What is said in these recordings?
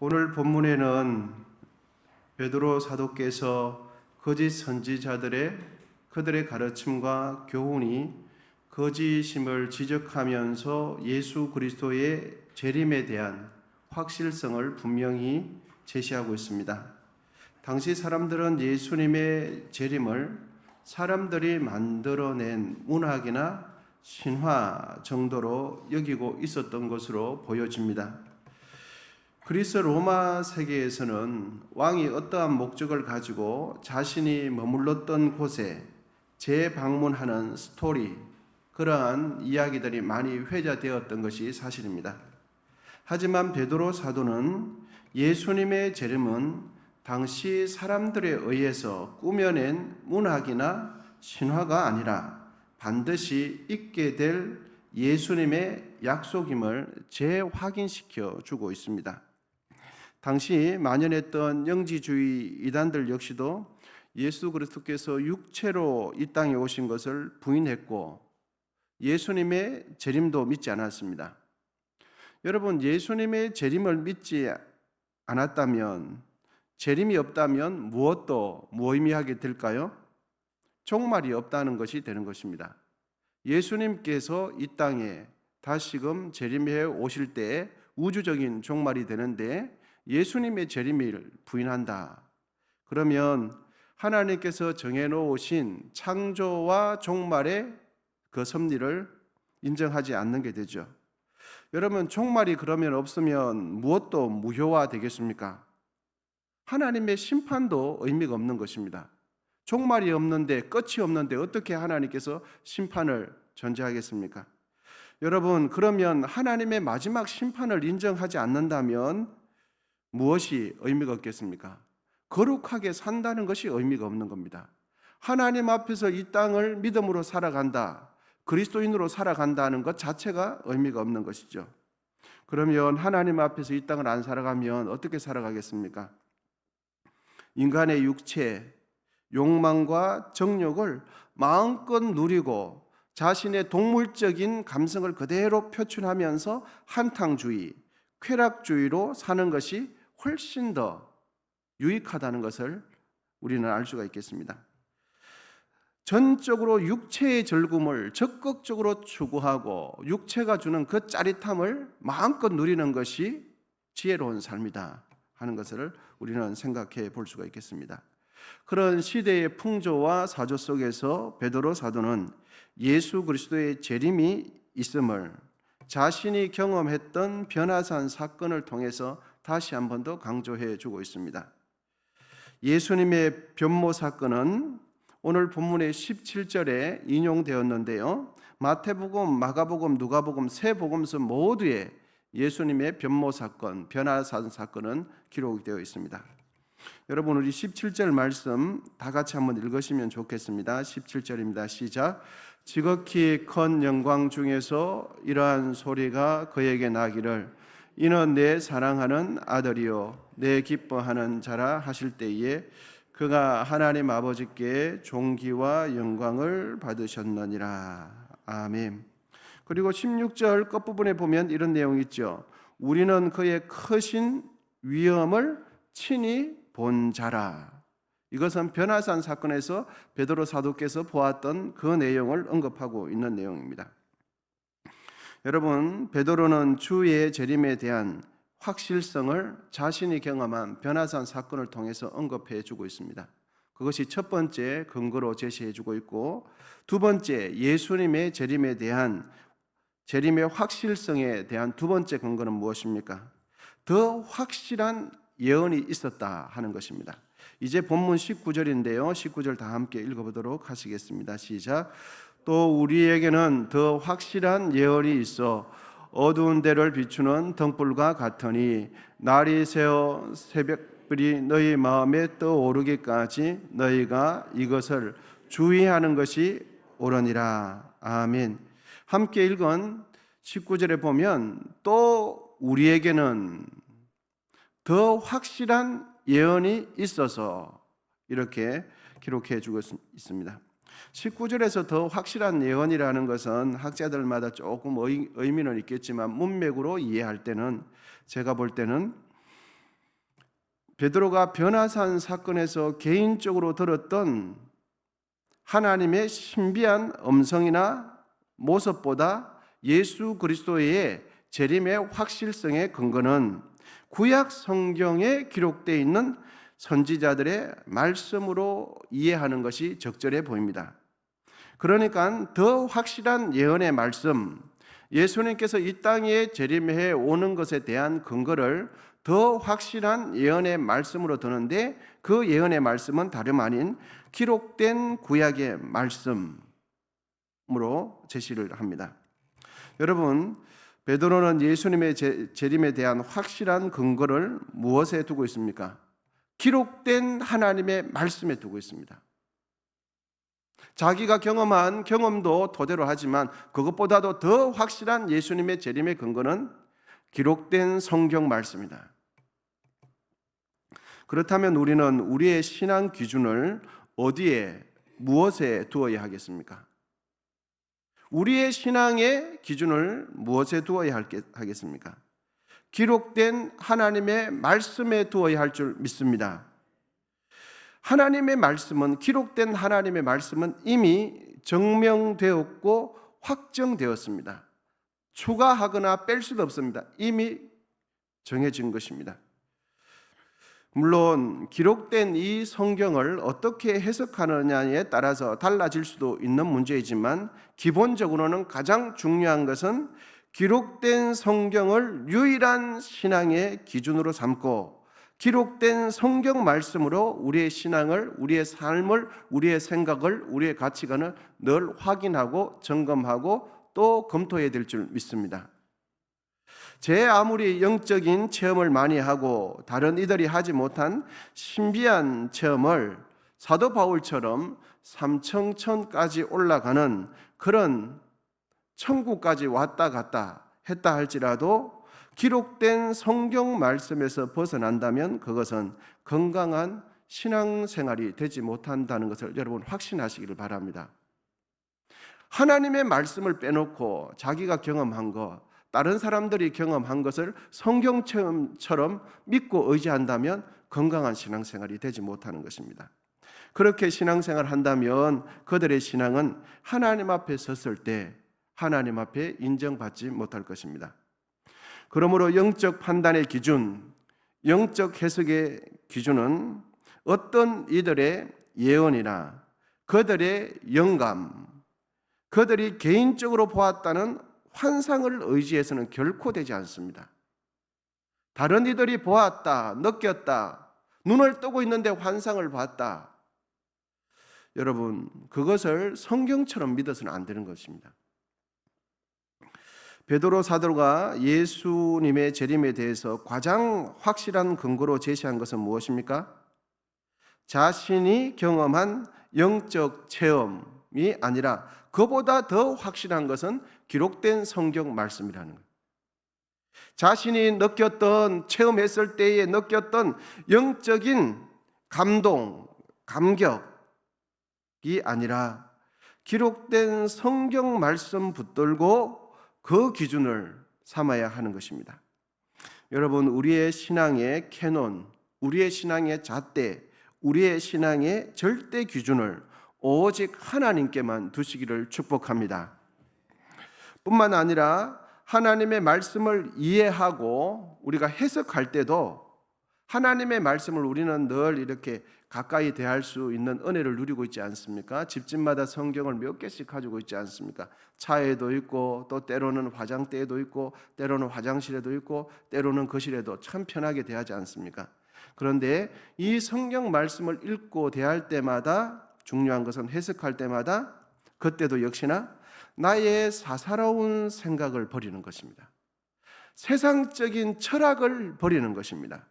오늘 본문에는 베드로 사도께서 거짓 선지자들의 그들의 가르침과 교훈이 거짓임을 지적하면서 예수 그리스도의 재림에 대한 확실성을 분명히 제시하고 있습니다. 당시 사람들은 예수님의 재림을 사람들이 만들어낸 문학이나 신화 정도로 여기고 있었던 것으로 보여집니다. 그리스 로마 세계에서는 왕이 어떠한 목적을 가지고 자신이 머물렀던 곳에 재방문하는 스토리, 그러한 이야기들이 많이 회자되었던 것이 사실입니다. 하지만 베드로 사도는 예수님의 재림은 당시 사람들에 의해서 꾸며낸 문학이나 신화가 아니라 반드시 있게 될 예수님의 약속임을 재확인시켜 주고 있습니다. 당시 만연했던 영지주의 이단들 역시도 예수 그리스도께서 육체로 이 땅에 오신 것을 부인했고 예수님의 재림도 믿지 않았습니다. 여러분, 예수님의 재림을 믿지 않았다면, 재림이 없다면 무엇도 무의미하게 될까요? 종말이 없다는 것이 되는 것입니다. 예수님께서 이 땅에 다시금 재림해 오실 때 우주적인 종말이 되는데 예수님의 재림을 부인한다. 그러면 하나님께서 정해놓으신 창조와 종말의 그 섭리를 인정하지 않는 게 되죠. 여러분, 종말이 그러면 없으면 무엇도 무효화 되겠습니까? 하나님의 심판도 의미가 없는 것입니다. 종말이 없는데, 끝이 없는데 어떻게 하나님께서 심판을 전제하겠습니까? 여러분, 그러면 하나님의 마지막 심판을 인정하지 않는다면 무엇이 의미가 없겠습니까? 거룩하게 산다는 것이 의미가 없는 겁니다. 하나님 앞에서 이 땅을 믿음으로 살아간다, 그리스도인으로 살아간다는 것 자체가 의미가 없는 것이죠. 그러면 하나님 앞에서 이 땅을 안 살아가면 어떻게 살아가겠습니까? 인간의 육체, 욕망과 정욕을 마음껏 누리고 자신의 동물적인 감성을 그대로 표출하면서 한탕주의, 쾌락주의로 사는 것이 훨씬 더 유익하다는 것을 우리는 알 수가 있겠습니다. 전적으로 육체의 즐거움을 적극적으로 추구하고 육체가 주는 그 짜릿함을 마음껏 누리는 것이 지혜로운 삶이다 하는 것을 우리는 생각해 볼 수가 있겠습니다. 그런 시대의 풍조와 사조 속에서 베드로 사도는 예수 그리스도의 재림이 있음을 자신이 경험했던 변화산 사건을 통해서 다시 한 번 더 강조해 주고 있습니다. 예수님의 변모 사건은 오늘 본문의 17절에 인용되었는데요, 마태복음, 마가복음, 누가복음 세 복음서 모두에 예수님의 변모 사건, 변화산 사건은 기록되어 있습니다. 여러분, 우리 17절 말씀 다 같이 한번 읽으시면 좋겠습니다. 17절입니다. 시작. 지극히 큰 영광 중에서 이러한 소리가 그에게 나기를 이는 내 사랑하는 아들이요 내 기뻐하는 자라 하실 때에 그가 하나님 아버지께 존귀와 영광을 받으셨느니라. 아멘. 그리고 16절 끝부분에 보면 이런 내용이 있죠. 우리는 그의 크신 위엄을 친히 본 자라. 이것은 변화산 사건에서 베드로 사도께서 보았던 그 내용을 언급하고 있는 내용입니다. 여러분, 베드로는 주의 재림에 대한 확실성을 자신이 경험한 변화산 사건을 통해서 언급해 주고 있습니다. 그것이 첫 번째 근거로 제시해 주고 있고, 두 번째 예수님의 재림에 대한 재림의 확실성에 대한 두 번째 근거는 무엇입니까? 더 확실한 예언이 있었다 하는 것입니다. 이제 본문 19절인데요. 19절 다 함께 읽어보도록 하시겠습니다. 시작. 또 우리에게는 더 확실한 예언이 있어 어두운 데를 비추는 등불과 같으니 날이 새어 새벽불이 너희 마음에 떠오르기까지 너희가 이것을 주의하는 것이 옳으니라. 아멘. 함께 읽은 19절에 보면 또 우리에게는 더 확실한 예언이 있어서 이렇게 기록해 주고 있습니다. 19절에서 더 확실한 예언이라는 것은 학자들마다 조금 의미는 있겠지만 문맥으로 이해할 때는 제가 볼 때는 베드로가 변화산 사건에서 개인적으로 들었던 하나님의 신비한 음성이나 모습보다 예수 그리스도의 재림의 확실성의 근거는 구약 성경에 기록되어 있는 선지자들의 말씀으로 이해하는 것이 적절해 보입니다. 그러니까 더 확실한 예언의 말씀, 예수님께서 이 땅에 재림해 오는 것에 대한 근거를 더 확실한 예언의 말씀으로 드는데, 그 예언의 말씀은 다름 아닌 기록된 구약의 말씀으로 제시를 합니다. 여러분, 베드로는 예수님의 재림에 대한 확실한 근거를 무엇에 두고 있습니까? 기록된 하나님의 말씀에 두고 있습니다. 자기가 경험한 경험도 토대로 하지만 그것보다도 더 확실한 예수님의 재림의 근거는 기록된 성경 말씀이다. 그렇다면 우리는 우리의 신앙 기준을 어디에, 무엇에 두어야 하겠습니까? 우리의 신앙의 기준을 무엇에 두어야 하겠습니까? 기록된 하나님의 말씀에 두어야 할 줄 믿습니다. 하나님의 말씀은, 기록된 하나님의 말씀은 이미 증명되었고 확정되었습니다. 추가하거나 뺄 수도 없습니다. 이미 정해진 것입니다. 물론 기록된 이 성경을 어떻게 해석하느냐에 따라서 달라질 수도 있는 문제이지만, 기본적으로는 가장 중요한 것은 기록된 성경을 유일한 신앙의 기준으로 삼고 기록된 성경 말씀으로 우리의 신앙을, 우리의 삶을, 우리의 생각을, 우리의 가치관을 늘 확인하고 점검하고 또 검토해야 될 줄 믿습니다. 제 아무리 영적인 체험을 많이 하고 다른 이들이 하지 못한 신비한 체험을 사도 바울처럼 삼청천까지 올라가는 그런 천국까지 왔다 갔다 했다 할지라도 기록된 성경 말씀에서 벗어난다면 그것은 건강한 신앙생활이 되지 못한다는 것을 여러분 확신하시기를 바랍니다. 하나님의 말씀을 빼놓고 자기가 경험한 것, 다른 사람들이 경험한 것을 성경 체험처럼 믿고 의지한다면 건강한 신앙생활이 되지 못하는 것입니다. 그렇게 신앙생활을 한다면 그들의 신앙은 하나님 앞에 섰을 때 하나님 앞에 인정받지 못할 것입니다. 그러므로 영적 판단의 기준, 영적 해석의 기준은 어떤 이들의 예언이나 그들의 영감, 그들이 개인적으로 보았다는 환상을 의지해서는 결코 되지 않습니다. 다른 이들이 보았다, 느꼈다, 눈을 뜨고 있는데 환상을 봤다. 여러분, 그것을 성경처럼 믿어서는 안 되는 것입니다. 베드로 사도가 예수님의 재림에 대해서 가장 확실한 근거로 제시한 것은 무엇입니까? 자신이 경험한 영적 체험이 아니라 그보다 더 확실한 것은 기록된 성경 말씀이라는 거예요. 자신이 느꼈던, 체험했을 때에 느꼈던 영적인 감동, 감격이 아니라 기록된 성경 말씀 붙들고 그 기준을 삼아야 하는 것입니다. 여러분, 우리의 신앙의 캐논, 우리의 신앙의 잣대, 우리의 신앙의 절대 기준을 오직 하나님께만 두시기를 축복합니다. 뿐만 아니라 하나님의 말씀을 이해하고 우리가 해석할 때도 하나님의 말씀을 우리는 늘 이렇게 가까이 대할 수 있는 은혜를 누리고 있지 않습니까? 집집마다 성경을 몇 개씩 가지고 있지 않습니까? 차에도 있고 또 때로는 화장대에도 있고 때로는 화장실에도 있고 때로는 거실에도 참 편하게 대하지 않습니까? 그런데 이 성경 말씀을 읽고 대할 때마다 중요한 것은 해석할 때마다 그때도 역시나 나의 사사로운 생각을 버리는 것입니다. 세상적인 철학을 버리는 것입니다.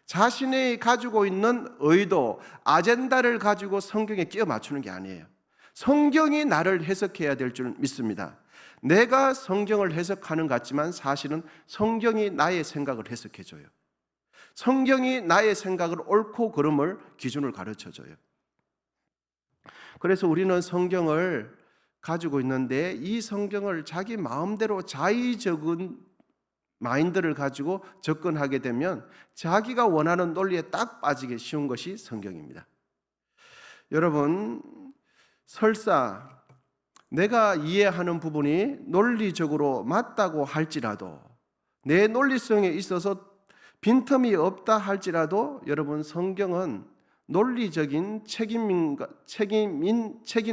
자신이 가지고 있는 의도, 아젠다를 가지고 성경에 끼워 맞추는 게 아니에요. 성경이 나를 해석해야 될 줄 믿습니다. 내가 성경을 해석하는 것 같지만 사실은 성경이 나의 생각을 해석해줘요. 성경이 나의 생각을 옳고 그름을 기준을 가르쳐줘요. 그래서 우리는 성경을 가지고 있는데 이 성경을 자기 마음대로 자의적인 마인드를 가지고 접근하게 되면 자기가 원하는 논리에 딱 빠지기 쉬운 것이 성경입니다. 여러분, 설사 내가 이해하는 부분이 논리적으로 맞다고 할지라도, 내 논리성에 있어서 빈틈이 없다 할지라도, 여러분, 성경은 논리적인 책임인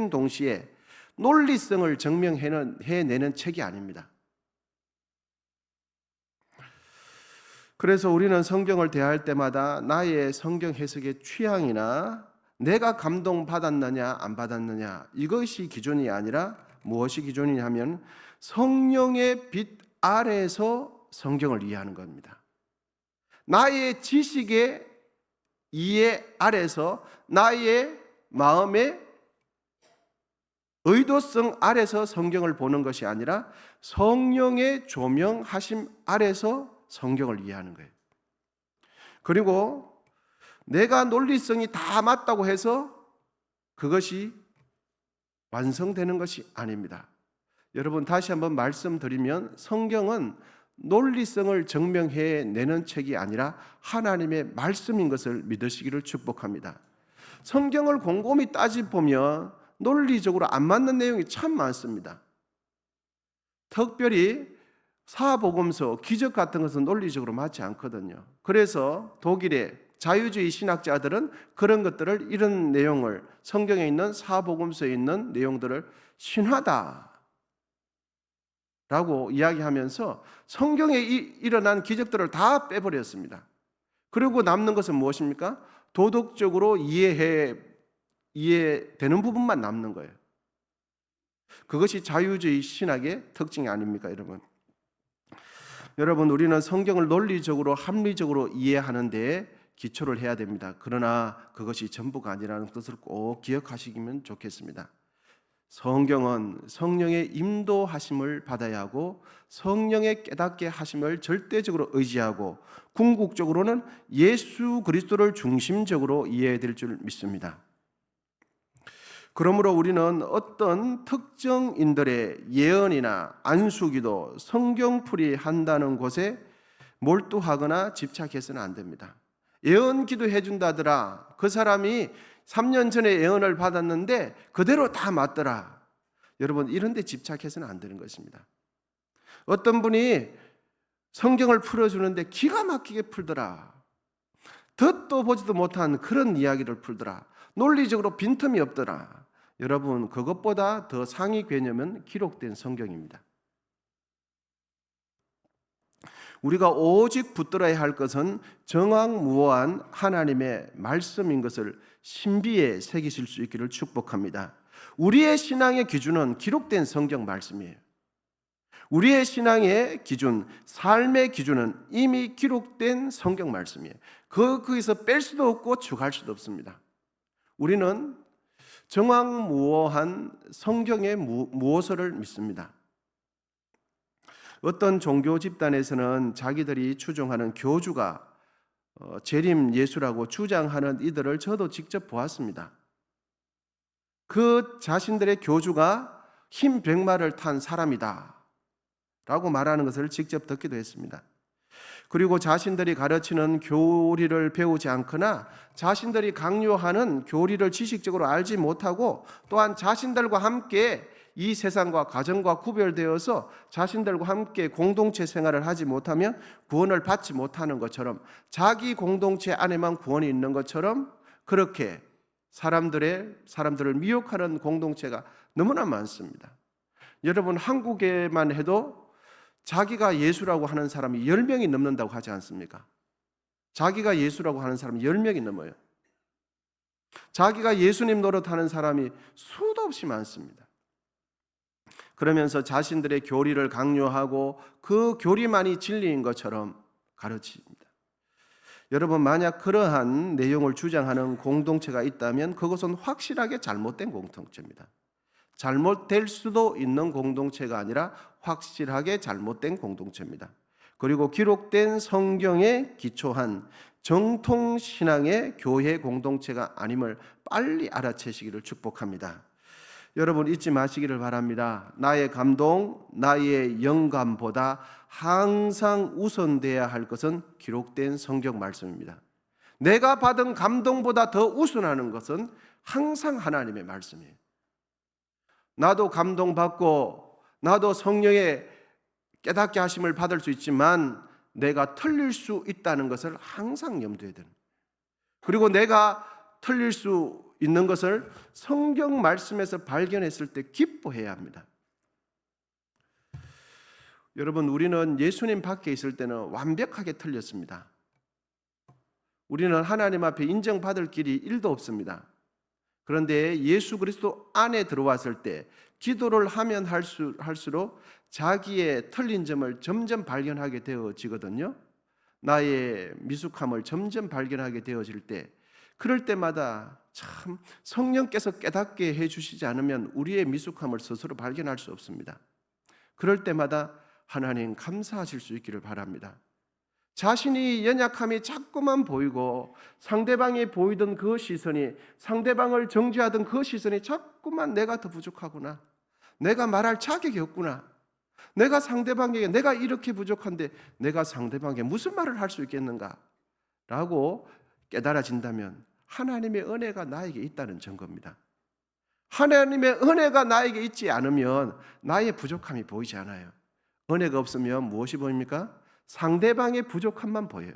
동시에 논리성을 증명해내는 책이 아닙니다. 그래서 우리는 성경을 대할 때마다 나의 성경 해석의 취향이나 내가 감동받았느냐 안 받았느냐 이것이 기준이 아니라 무엇이 기준이냐 하면 성령의 빛 아래에서 성경을 이해하는 겁니다. 나의 지식의 이해 아래서, 나의 마음의 의도성 아래서 성경을 보는 것이 아니라 성령의 조명하심 아래서 성경을 이해하는 거예요. 그리고 내가 논리성이 다 맞다고 해서 그것이 완성되는 것이 아닙니다. 여러분, 다시 한번 말씀드리면 성경은 논리성을 증명해내는 책이 아니라 하나님의 말씀인 것을 믿으시기를 축복합니다. 성경을 곰곰이 따져보면 논리적으로 안 맞는 내용이 참 많습니다. 특별히 사복음서, 기적 같은 것은 논리적으로 맞지 않거든요. 그래서 독일의 자유주의 신학자들은 그런 것들을, 이런 내용을, 성경에 있는 사복음서에 있는 내용들을 신화다 라고 이야기하면서 성경에 일어난 기적들을 다 빼버렸습니다. 그리고 남는 것은 무엇입니까? 도덕적으로 이해되는 부분만 남는 거예요. 그것이 자유주의 신학의 특징이 아닙니까, 여러분? 여러분, 우리는 성경을 논리적으로 합리적으로 이해하는 데 기초를 해야 됩니다. 그러나 그것이 전부가 아니라는 것을 꼭 기억하시면 좋겠습니다. 성경은 성령의 인도하심을 받아야 하고 성령의 깨닫게 하심을 절대적으로 의지하고 궁극적으로는 예수 그리스도를 중심적으로 이해해야 될 줄 믿습니다. 그러므로 우리는 어떤 특정인들의 예언이나 안수기도, 성경풀이 한다는 곳에 몰두하거나 집착해서는 안 됩니다. 예언 기도해 준다더라, 그 사람이 3년 전에 예언을 받았는데 그대로 다 맞더라, 여러분, 이런 데 집착해서는 안 되는 것입니다. 어떤 분이 성경을 풀어주는데 기가 막히게 풀더라, 듣도 보지도 못한 그런 이야기를 풀더라, 논리적으로 빈틈이 없더라. 여러분, 그것보다 더 상위 개념은 기록된 성경입니다. 우리가 오직 붙들어야 할 것은 정확무오한 하나님의 말씀인 것을 신비에 새기실 수 있기를 축복합니다. 우리의 신앙의 기준은 기록된 성경 말씀이에요. 우리의 신앙의 기준, 삶의 기준은 이미 기록된 성경 말씀이에요. 거기서 뺄 수도 없고 추가할 수도 없습니다. 우리는 정확무오한 성경의 무엇을 믿습니다. 어떤 종교 집단에서는 자기들이 추종하는 교주가 재림 예수라고 주장하는 이들을 저도 직접 보았습니다. 그 자신들의 교주가 흰 백마를 탄 사람이다 라고 말하는 것을 직접 듣기도 했습니다. 그리고 자신들이 가르치는 교리를 배우지 않거나 자신들이 강요하는 교리를 지식적으로 알지 못하고 또한 자신들과 함께 이 세상과 가정과 구별되어서 자신들과 함께 공동체 생활을 하지 못하면 구원을 받지 못하는 것처럼, 자기 공동체 안에만 구원이 있는 것처럼 그렇게 사람들을 미혹하는 공동체가 너무나 많습니다. 여러분, 한국에만 해도 자기가 예수라고 하는 사람이 10명이 넘는다고 하지 않습니까? 자기가 예수라고 하는 사람이 10명이 넘어요. 자기가 예수님 노릇하는 사람이 수도 없이 많습니다. 그러면서 자신들의 교리를 강요하고 그 교리만이 진리인 것처럼 가르칩니다. 여러분, 만약 그러한 내용을 주장하는 공동체가 있다면 그것은 확실하게 잘못된 공동체입니다. 잘못될 수도 있는 공동체가 아니라 확실하게 잘못된 공동체입니다. 그리고 기록된 성경에 기초한 정통신앙의 교회 공동체가 아님을 빨리 알아채시기를 축복합니다. 여러분 잊지 마시기를 바랍니다. 나의 감동, 나의 영감보다 항상 우선돼야 할 것은 기록된 성경 말씀입니다. 내가 받은 감동보다 더 우선하는 것은 항상 하나님의 말씀이에요. 나도 감동받고 나도 성령의 깨닫게 하심을 받을 수 있지만 내가 틀릴 수 있다는 것을 항상 염두에 두는, 그리고 내가 틀릴 수 있는 것을 성경 말씀에서 발견했을 때 기뻐해야 합니다. 여러분, 우리는 예수님 밖에 있을 때는 완벽하게 틀렸습니다. 우리는 하나님 앞에 인정받을 길이 1도 없습니다. 그런데 예수 그리스도 안에 들어왔을 때 기도를 하면 할수록 자기의 틀린 점을 점점 발견하게 되어지거든요. 나의 미숙함을 점점 발견하게 되어질 때, 그럴 때마다 참 성령께서 깨닫게 해주시지 않으면 우리의 미숙함을 스스로 발견할 수 없습니다. 그럴 때마다 하나님 감사하실 수 있기를 바랍니다. 자신이 연약함이 자꾸만 보이고 상대방이 보이던 그 시선이, 상대방을 정죄하던 그 시선이 자꾸만 내가 더 부족하구나, 내가 말할 자격이 없구나, 내가 상대방에게 내가 이렇게 부족한데 내가 상대방에게 무슨 말을 할 수 있겠는가 라고 깨달아진다면 하나님의 은혜가 나에게 있다는 증거입니다. 하나님의 은혜가 나에게 있지 않으면 나의 부족함이 보이지 않아요. 은혜가 없으면 무엇이 보입니까? 상대방의 부족함만 보여요.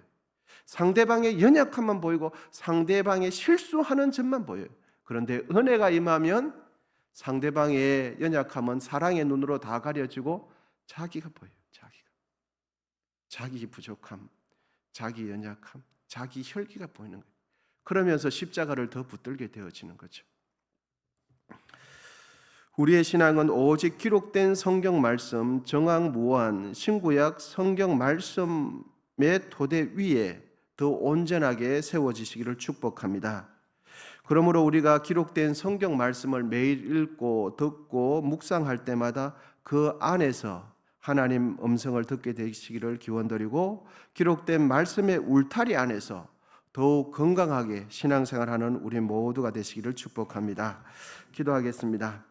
상대방의 연약함만 보이고 상대방의 실수하는 점만 보여요. 그런데 은혜가 임하면 상대방의 연약함은 사랑의 눈으로 다 가려지고 자기가 보여요. 자기 부족함, 자기 연약함, 자기 혈기가 보이는 거예요. 그러면서 십자가를 더 붙들게 되어지는 거죠. 우리의 신앙은 오직 기록된 성경 말씀, 정황무한 신구약 성경 말씀의 토대 위에 더 온전하게 세워지시기를 축복합니다. 그러므로 우리가 기록된 성경 말씀을 매일 읽고 듣고 묵상할 때마다 그 안에서 하나님 음성을 듣게 되시기를 기원드리고, 기록된 말씀의 울타리 안에서 더욱 건강하게 신앙생활하는 우리 모두가 되시기를 축복합니다. 기도하겠습니다.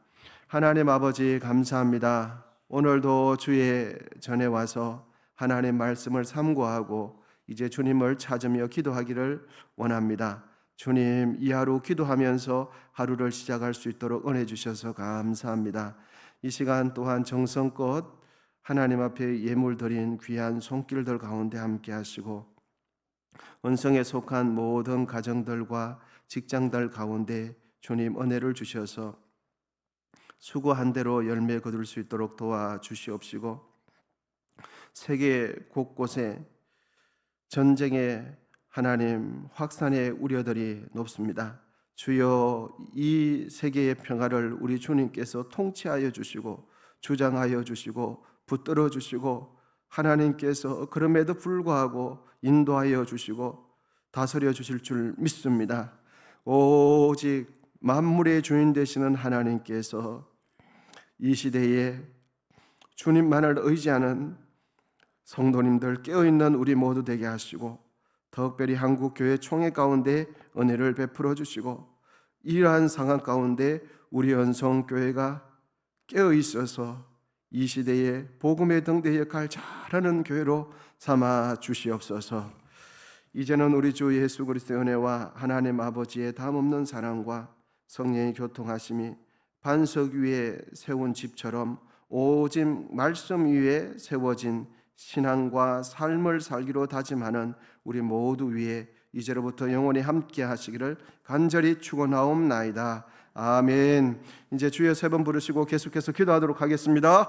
하나님 아버지, 감사합니다. 오늘도 주의 전에 와서 하나님 말씀을 삼고하고 이제 주님을 찾으며 기도하기를 원합니다. 주님, 이 하루 기도하면서 하루를 시작할 수 있도록 은혜 주셔서 감사합니다. 이 시간 또한 정성껏 하나님 앞에 예물 드린 귀한 손길들 가운데 함께 하시고, 은성에 속한 모든 가정들과 직장들 가운데 주님 은혜를 주셔서 수고한 대로 열매 거둘 수 있도록 도와주시옵시고, 세계 곳곳에 전쟁의 하나님 확산의 우려들이 높습니다. 주여, 이 세계의 평화를 우리 주님께서 통치하여 주시고 주장하여 주시고 붙들어 주시고, 하나님께서 그럼에도 불구하고 인도하여 주시고 다스려 주실 줄 믿습니다. 오직 만물의 주인 되시는 하나님께서 이 시대에 주님만을 의지하는 성도님들, 깨어있는 우리 모두 되게 하시고, 특별히 한국교회 총회 가운데 은혜를 베풀어 주시고, 이러한 상황 가운데 우리 은성교회가 깨어있어서 이 시대에 복음의 등대 역할 잘하는 교회로 삼아 주시옵소서. 이제는 우리 주 예수 그리스도의 은혜와 하나님 아버지의 담없는 사랑과 성령의 교통하심이 반석 위에 세운 집처럼 오직 말씀 위에 세워진 신앙과 삶을 살기로 다짐하는 우리 모두 위에 이제로부터 영원히 함께 하시기를 간절히 축원하옵나이다. 아멘. 이제 주여 세 번 부르시고 계속해서 기도하도록 하겠습니다.